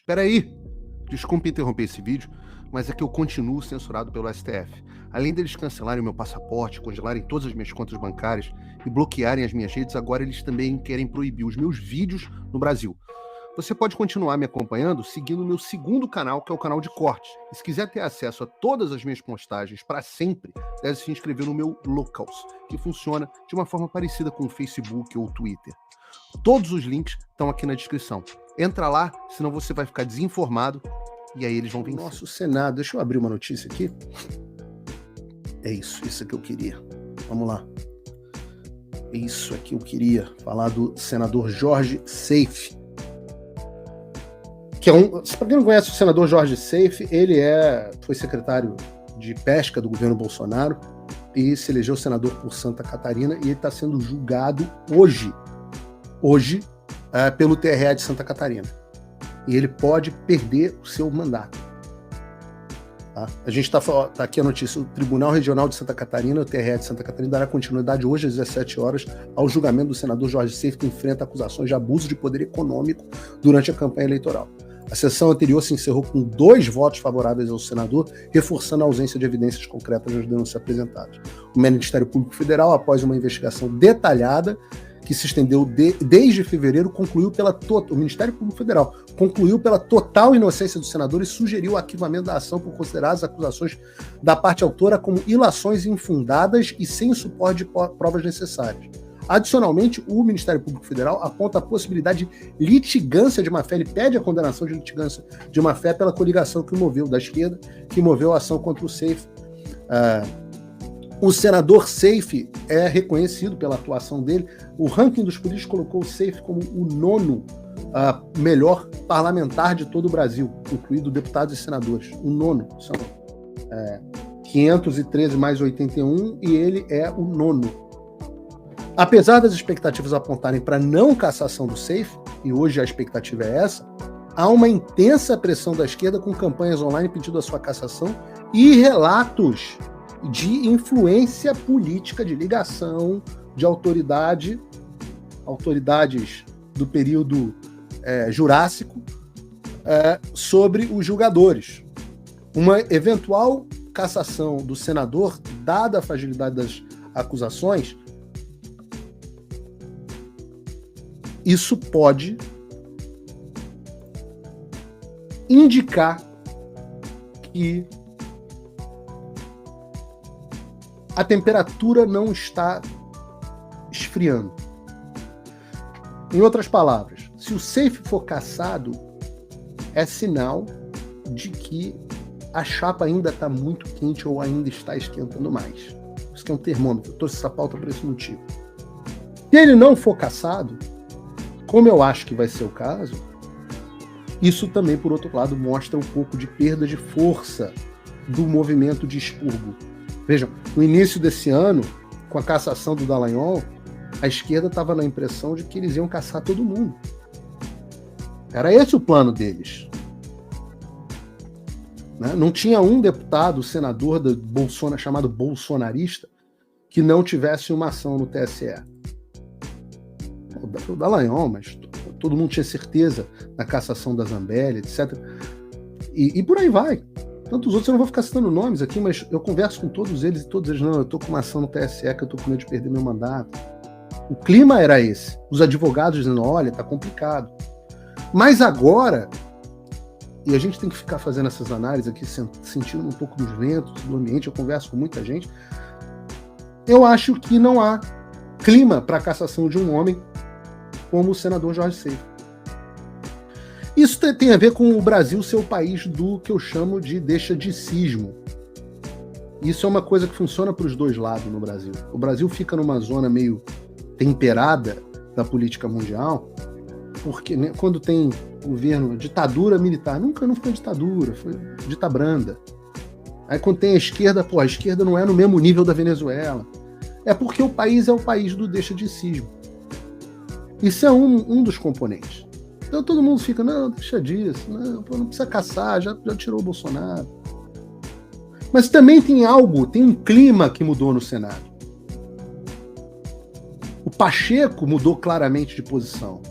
Espera aí! Desculpe interromper esse vídeo, mas é que eu continuo censurado pelo STF. Além deles cancelarem o meu passaporte, congelarem todas as minhas contas bancárias e bloquearem as minhas redes, agora eles também querem proibir os meus vídeos no Brasil. Você pode continuar me acompanhando seguindo o meu segundo canal, que é o canal de cortes. E se quiser ter acesso a todas as minhas postagens para sempre, deve se inscrever no meu Locals, que funciona de uma forma parecida com o Facebook ou o Twitter. Todos os links estão aqui na descrição. Entra lá, senão você vai ficar desinformado e aí eles vão vencer. Nosso Senado, deixa eu abrir uma notícia aqui. É isso que eu queria. Vamos lá. É isso aqui eu queria falar do senador Jorge Seife. Para quem não conhece o senador Jorge Seife, ele foi secretário de pesca do governo Bolsonaro e se elegeu senador por Santa Catarina e ele está sendo julgado hoje pelo TRE de Santa Catarina. E ele pode perder o seu mandato. Tá? A gente tá aqui a notícia. O Tribunal Regional de Santa Catarina, o TRE de Santa Catarina, dará continuidade hoje às 17 horas ao julgamento do senador Jorge Seife, que enfrenta acusações de abuso de poder econômico durante a campanha eleitoral. A sessão anterior se encerrou com 2 votos favoráveis ao senador, reforçando a ausência de evidências concretas nas denúncias apresentadas. O Ministério Público Federal, após uma investigação detalhada, que se estendeu desde fevereiro, o Ministério Público Federal concluiu pela total inocência do senador e sugeriu o arquivamento da ação por considerar as acusações da parte autora como ilações infundadas e sem o suporte de provas necessárias. Adicionalmente, o Ministério Público Federal aponta a possibilidade de litigância de má-fé. Ele pede a condenação de litigância de má-fé pela coligação da esquerda, que moveu a ação contra o Seife. O senador Seife é reconhecido pela atuação dele. O ranking dos políticos colocou o Seife como o 9º melhor parlamentar de todo o Brasil, incluído deputados e senadores. O 9º. São 513 mais 81 e ele é o 9º. Apesar das expectativas apontarem para não cassação do Seife, e hoje a expectativa é essa, há uma intensa pressão da esquerda com campanhas online pedindo a sua cassação e relatos de influência política, de ligação de autoridades do período Jurássico sobre os julgadores. Uma eventual cassação do senador, dada a fragilidade das acusações, isso pode indicar que a temperatura não está esfriando. Em outras palavras, se o Seife for cassado, é sinal de que a chapa ainda está muito quente ou ainda está esquentando mais. Isso que é um termômetro. Eu trouxe essa pauta por esse motivo. Se ele não for cassado, como eu acho que vai ser o caso, isso também, por outro lado, mostra um pouco de perda de força do movimento de expurgo. Vejam, no início desse ano, com a cassação do Dallagnol, a esquerda estava na impressão de que eles iam caçar todo mundo. Era esse o plano deles. Né? Não tinha um deputado, senador chamado bolsonarista, que não tivesse uma ação no TSE. O Dallagnol, mas todo mundo tinha certeza da cassação da Zambelli, etc. E por aí vai. Tantos outros, eu não vou ficar citando nomes aqui, mas eu converso com todos eles e todos eles, não, eu estou com uma ação no TSE que eu estou com medo de perder meu mandato. O clima era esse. Os advogados dizendo, olha, está complicado. Mas agora, e a gente tem que ficar fazendo essas análises aqui, sentindo um pouco dos ventos, do ambiente, eu converso com muita gente, eu acho que não há clima para a cassação de um homem como o senador Jorge Seife. Isso tem a ver com o Brasil ser o país do que eu chamo de deixadicismo. Isso é uma coisa que funciona para os dois lados no Brasil. O Brasil fica numa zona meio temperada da política mundial, porque né, quando tem governo, ditadura militar, nunca não foi ditadura, foi dita branda. Aí quando tem a esquerda não é no mesmo nível da Venezuela. É porque o país é o país do deixadicismo. Isso é um dos componentes. Então todo mundo fica, não, deixa disso, não precisa caçar, já tirou o Bolsonaro. Mas também tem um clima que mudou no Senado. O Pacheco mudou claramente de posição.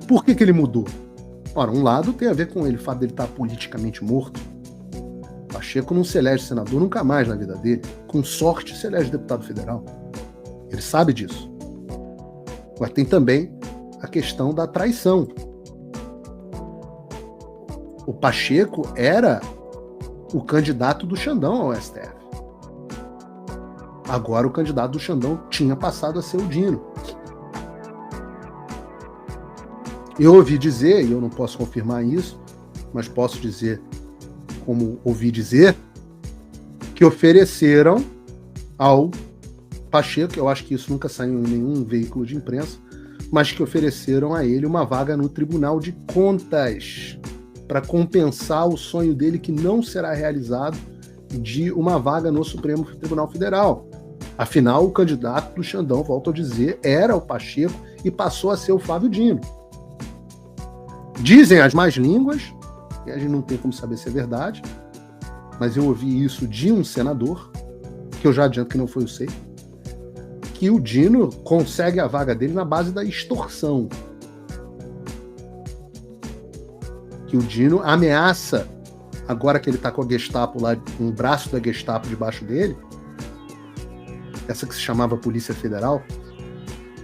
Por que ele mudou? Ora, um lado tem a ver com ele, o fato dele estar politicamente morto. Pacheco não se elege senador nunca mais na vida dele. Com sorte, se elege deputado federal. Ele sabe disso. Mas tem também a questão da traição. O Pacheco era o candidato do Xandão ao STF. Agora o candidato do Xandão tinha passado a ser o Dino. Eu ouvi dizer, e eu não posso confirmar isso, mas posso dizer, como ouvi dizer, que ofereceram ao Pacheco, eu acho que isso nunca saiu em nenhum veículo de imprensa, mas que ofereceram a ele uma vaga no Tribunal de Contas para compensar o sonho dele, que não será realizado, de uma vaga no Supremo Tribunal Federal. Afinal, o candidato do Xandão, volto a dizer, era o Pacheco e passou a ser o Flávio Dino. Dizem as más línguas, e a gente não tem como saber se é verdade, mas eu ouvi isso de um senador, que eu já adianto que não foi o SEI, que o Dino consegue a vaga dele na base da extorsão. Que o Dino ameaça, agora que ele está com a Gestapo lá, um braço da Gestapo debaixo dele, essa que se chamava Polícia Federal,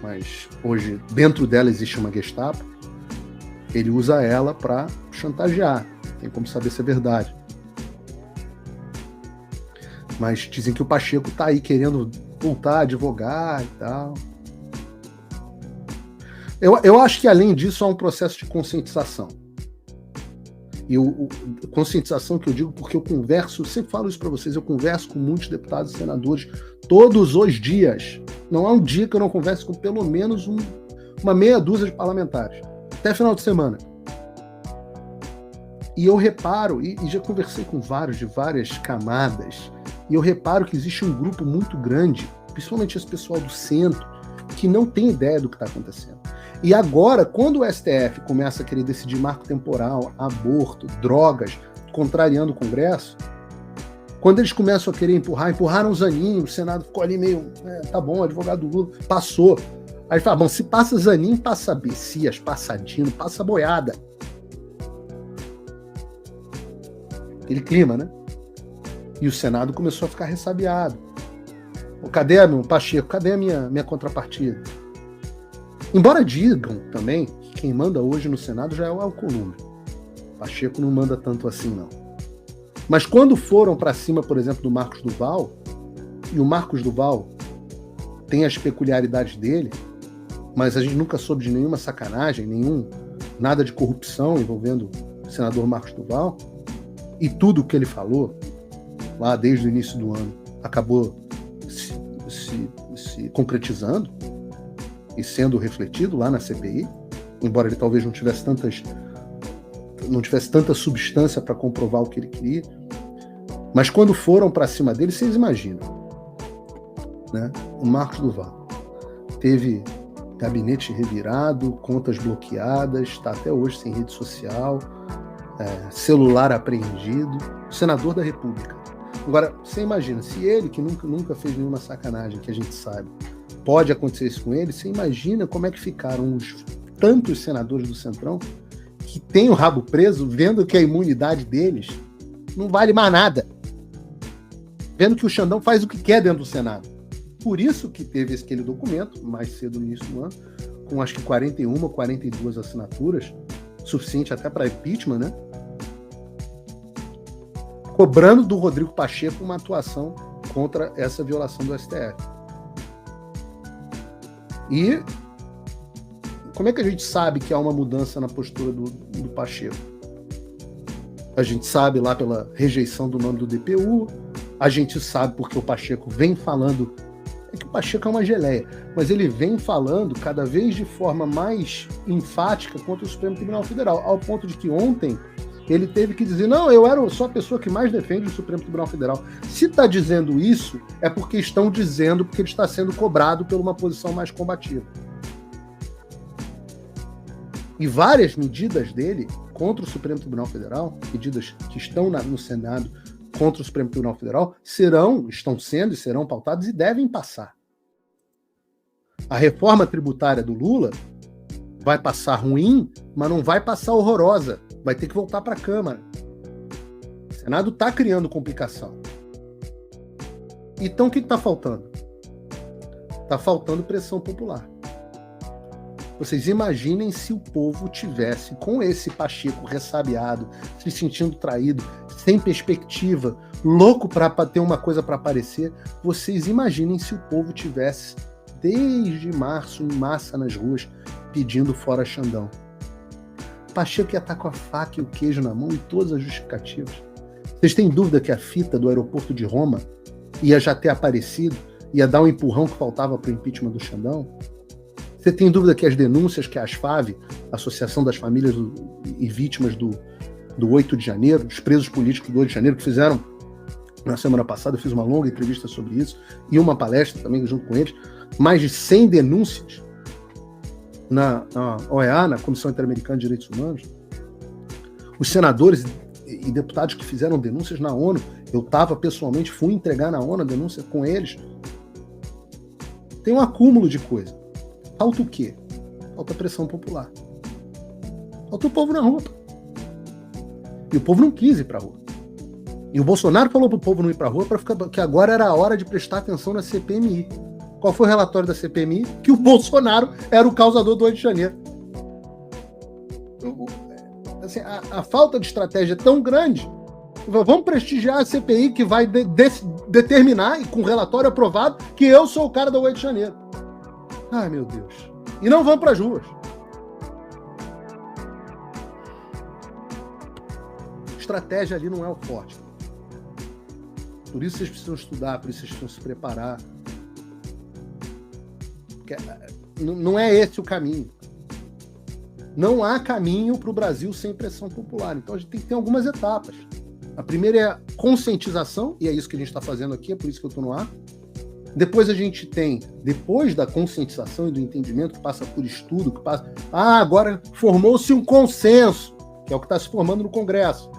mas hoje dentro dela existe uma Gestapo, ele usa ela para chantagear. Tem como saber se é verdade. Mas dizem que o Pacheco está aí querendo voltar a advogar e tal. Eu acho que além disso há um processo de conscientização. E conscientização que eu digo porque eu converso, sempre falo isso para vocês, eu converso com muitos deputados e senadores todos os dias. Não há um dia que eu não converse com pelo menos uma meia dúzia de parlamentares. Até final de semana. E eu reparo, e já conversei com vários, de várias camadas, e eu reparo que existe um grupo muito grande, principalmente esse pessoal do centro, que não tem ideia do que está acontecendo. E agora, quando o STF começa a querer decidir marco temporal, aborto, drogas, contrariando o Congresso, quando eles começam a querer empurraram os aninhos, o Senado ficou ali meio, tá bom, advogado Lula, passou. Aí fala, bom, se passa Zanin, passa Bessias, passa Dino, passa Boiada. Aquele clima, né? E o Senado começou a ficar ressabiado. Cadê meu Pacheco? Cadê a minha contrapartida? Embora digam também que quem manda hoje no Senado já é o Alcolumbre. Pacheco não manda tanto assim, não. Mas quando foram para cima, por exemplo, do Marcos Duval, e o Marcos Duval tem as peculiaridades dele, mas a gente nunca soube de nenhuma sacanagem, nada de corrupção envolvendo o senador Marcos Duval, e tudo o que ele falou, lá desde o início do ano, acabou se concretizando e sendo refletido lá na CPI, embora ele talvez não tivesse tanta substância para comprovar o que ele queria. Mas quando foram para cima dele, vocês imaginam, né? O Marcos Duval teve gabinete revirado, contas bloqueadas, está até hoje sem rede social, celular apreendido, senador da República. Agora, você imagina, se ele, que nunca fez nenhuma sacanagem, que a gente sabe, pode acontecer isso com ele, você imagina como é que ficaram tantos senadores do Centrão que têm o rabo preso, vendo que a imunidade deles não vale mais nada. Vendo que o Xandão faz o que quer dentro do Senado. Por isso que teve aquele documento, mais cedo no início do ano, com acho que 41 ou 42 assinaturas, suficiente até para impeachment, né? Cobrando do Rodrigo Pacheco uma atuação contra essa violação do STF. E como é que a gente sabe que há uma mudança na postura do Pacheco? A gente sabe lá pela rejeição do nome do DPU, a gente sabe porque o Pacheco vem falando, é que o Pacheco é uma geleia, mas ele vem falando cada vez de forma mais enfática contra o Supremo Tribunal Federal, ao ponto de que ontem ele teve que dizer, não, eu sou a pessoa que mais defende o Supremo Tribunal Federal. Se está dizendo isso, é porque estão dizendo porque ele está sendo cobrado por uma posição mais combativa. E várias medidas dele contra o Supremo Tribunal Federal, medidas que estão no Senado contra o Supremo Tribunal Federal, estão sendo e serão pautadas e devem passar. A reforma tributária do Lula vai passar ruim, mas não vai passar horrorosa. Vai ter que voltar para a Câmara. O Senado está criando complicação. Então, o que está faltando? Está faltando pressão popular. Vocês imaginem se o povo tivesse, com esse Pacheco ressabiado, se sentindo traído, sem perspectiva, louco para ter uma coisa para aparecer. Vocês imaginem se o povo tivesse, desde março, em massa nas ruas, pedindo fora Xandão. Pacheco ia estar com a faca e o queijo na mão e todas as justificativas. Vocês têm dúvida que a fita do aeroporto de Roma ia já ter aparecido, ia dar um empurrão que faltava para o impeachment do Xandão? Você tem dúvida que as denúncias que a ASFAV, Associação das Famílias e Vítimas do 8 de janeiro, dos presos políticos do 8 de janeiro, que fizeram na semana passada, eu fiz uma longa entrevista sobre isso, e uma palestra também junto com eles, mais de 100 denúncias na OEA, na Comissão Interamericana de Direitos Humanos, os senadores e deputados que fizeram denúncias na ONU, eu pessoalmente, fui entregar na ONU a denúncia com eles. Tem um acúmulo de coisa. Falta o quê? Falta pressão popular. Falta o povo na rua. E o povo não quis ir pra rua. E o Bolsonaro falou pro povo não ir pra rua que agora era a hora de prestar atenção na CPMI. Qual foi o relatório da CPMI? Que o Bolsonaro era o causador do 8 de janeiro. Assim, a falta de estratégia é tão grande. Vamos prestigiar a CPI que vai determinar, e com relatório aprovado, que eu sou o cara do 8 de janeiro. Ai, meu Deus. E não vamos para as ruas. Estratégia ali não é o forte. Por isso vocês precisam estudar, por isso vocês precisam se preparar. Porque não é esse o caminho. Não há caminho para o Brasil sem pressão popular. Então a gente tem que ter algumas etapas. A primeira é a conscientização, e é isso que a gente está fazendo aqui, é por isso que eu estou no ar. Depois a gente tem, depois da conscientização e do entendimento, que passa por estudo, que passa... agora formou-se um consenso, que é o que está se formando no Congresso.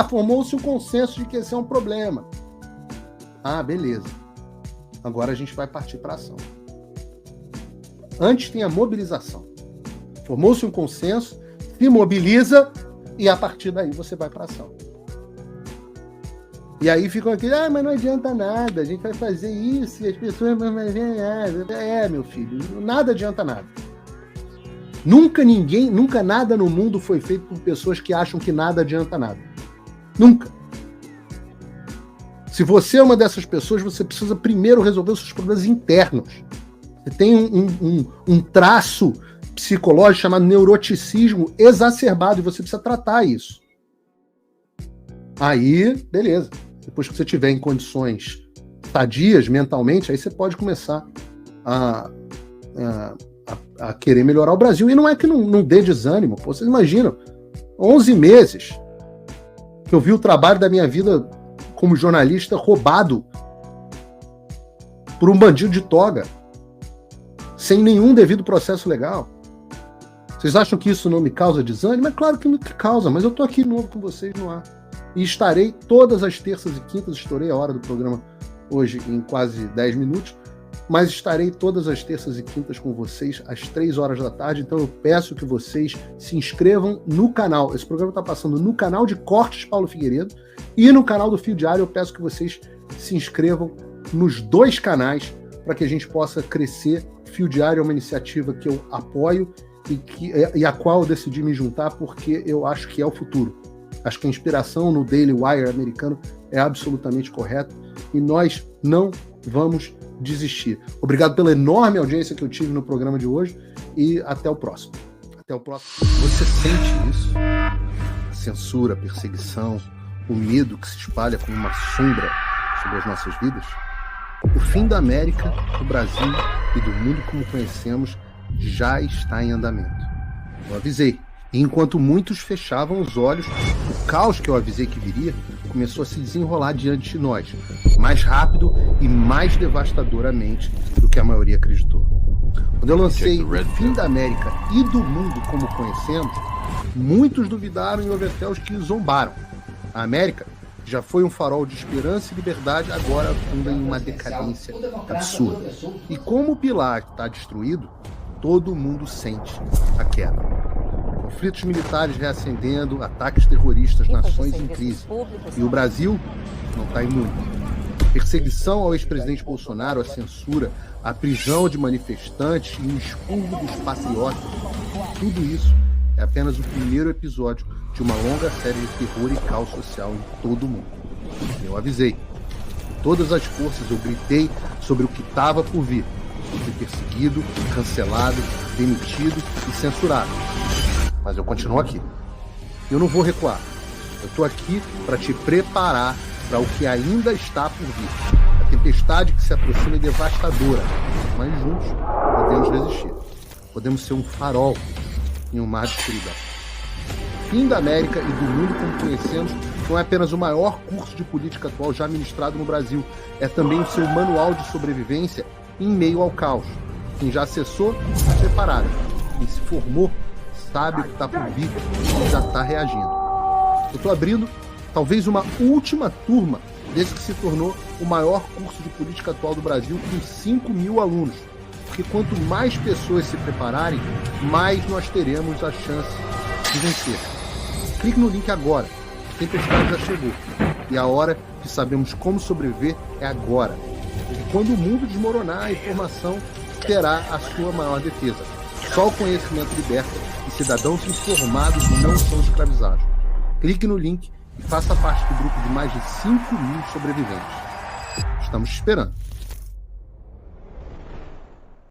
Formou-se um consenso de que esse é um problema. Beleza. Agora a gente vai partir para a ação. Antes tem a mobilização. Formou-se um consenso, se mobiliza e a partir daí você vai para a ação. E aí ficam aqui, mas não adianta nada, a gente vai fazer isso e as pessoas não vão ver nada. Meu filho, nada adianta nada. Nunca nada no mundo foi feito por pessoas que acham que nada adianta nada. Nunca. Se você é uma dessas pessoas, você precisa primeiro resolver os seus problemas internos. Você tem um traço psicológico chamado neuroticismo exacerbado e você precisa tratar isso. Aí, beleza. Depois que você estiver em condições sadias mentalmente, aí você pode começar a querer melhorar o Brasil. E não é que não dê desânimo. Pô, vocês imaginam, 11 meses que eu vi o trabalho da minha vida como jornalista roubado por um bandido de toga, sem nenhum devido processo legal. Vocês acham que isso não me causa desânimo? É claro que me causa, mas eu estou aqui de novo com vocês no ar. E estarei todas as terças e quintas, estourei a hora do programa hoje em quase 10 minutos, mas estarei todas as terças e quintas com vocês às 3 horas da tarde, então eu peço que vocês se inscrevam no canal. Esse programa está passando no canal de Cortes Paulo Figueiredo e no canal do Fio Diário. Eu peço que vocês se inscrevam nos 2 canais para que a gente possa crescer. Fio Diário é uma iniciativa que eu apoio e a qual eu decidi me juntar porque eu acho que é o futuro. Acho que a inspiração no Daily Wire americano é absolutamente correta e nós não vamos desistir. Obrigado pela enorme audiência que eu tive no programa de hoje e até o próximo. Até o próximo. Você sente isso? A censura, a perseguição, o medo que se espalha como uma sombra sobre as nossas vidas? O fim da América, do Brasil e do mundo como conhecemos já está em andamento. Eu avisei. E enquanto muitos fechavam os olhos, o caos que eu avisei que viria começou a se desenrolar diante de nós, mais rápido e mais devastadoramente do que a maioria acreditou. Quando eu lancei o fim da América e do mundo como conhecemos, muitos duvidaram e houve até os que zombaram. A América, que já foi um farol de esperança e liberdade, agora afunda em uma decadência absurda. E como o pilar está destruído, todo mundo sente a queda. Conflitos militares reacendendo, ataques terroristas, nações em crise. E o Brasil não está imune. Perseguição ao ex-presidente Bolsonaro, a censura, a prisão de manifestantes e o expurgo dos patriotas. Tudo isso é apenas o primeiro episódio de uma longa série de terror e caos social em todo o mundo. Eu avisei. Com todas as forças eu gritei sobre o que estava por vir. Eu fui perseguido, cancelado, demitido e censurado. Mas eu continuo aqui. Eu não vou recuar. Eu estou aqui para te preparar para o que ainda está por vir. A tempestade que se aproxima é devastadora, mas juntos podemos resistir. Podemos ser um farol em um mar de escuridão. O fim da América e do mundo como conhecemos não é apenas o maior curso de política atual já ministrado no Brasil, é também o seu manual de sobrevivência em meio ao caos. Quem já acessou, está preparado. Quem se formou, sabe o que está por vir e já está reagindo. Eu estou abrindo talvez uma última turma desse que se tornou o maior curso de política atual do Brasil, com 5.000 alunos. Porque quanto mais pessoas se prepararem, mais nós teremos a chance de vencer. Clique no link agora. A tempestade já chegou. E a hora que sabemos como sobreviver é agora. Porque quando o mundo desmoronar, a informação terá a sua maior defesa. Só o conhecimento liberta e cidadãos informados não são escravizados. Clique no link e faça parte do grupo de mais de 5.000 sobreviventes. Estamos te esperando.